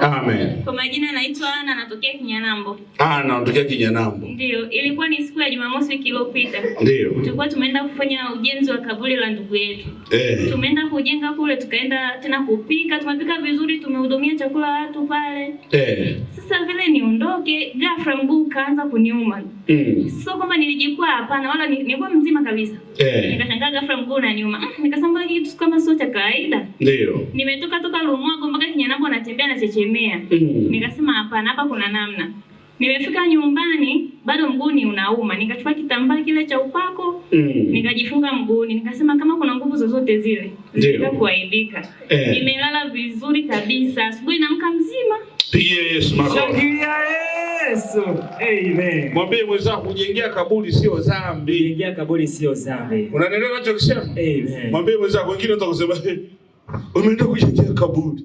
Amen. Kwa majina naitwa Ana, natokea Kinyanambo. Natokea Kinyanambo. Ndio, ilikuwa ni siku ya Jumamosi wiki iliyopita. Ndio. Tulikuwa tumeenda kufanya ujenzi wa kaburi la ndugu yetu. Tumeenda kujenga kule, tukaenda tena kupika, tumepika vizuri, tumehudumia chakula watu pale. Sasa vile niondoke, ghafla mguu kaanza kuniuma. Sio kwamba nilijikua, hapana, wala nilikuwa mzima kabisa. Nikashangaa ghafla mguu unaniuma. Nikasema kitu kama sio cha kawaida. Ndio. Nimetoka Lumwago mpaka Kinyanambo natembea na chechemea. Nikasema hapana, hapa kuna namna. Nimefika nyumbani bado mguu ni unauma. Nikachukua kitambaa kile cha upako, nikajifunga mguuni. Nikasema kama kuna nguvu zozote zile zitakuaibika. Nimelala vizuri kabisa. Asubuhi naamka mzima. Pigie Yesu makofi. Shangilia Yesu. Amen. Mwambie mwenzako kujengea kaburi sio dhambi. Kujengea kaburi sio dhambi. Unaelewa ninachokisema? Amen. Mwambie mwenzako, wengine watakusema umeenda kujengea kaburi.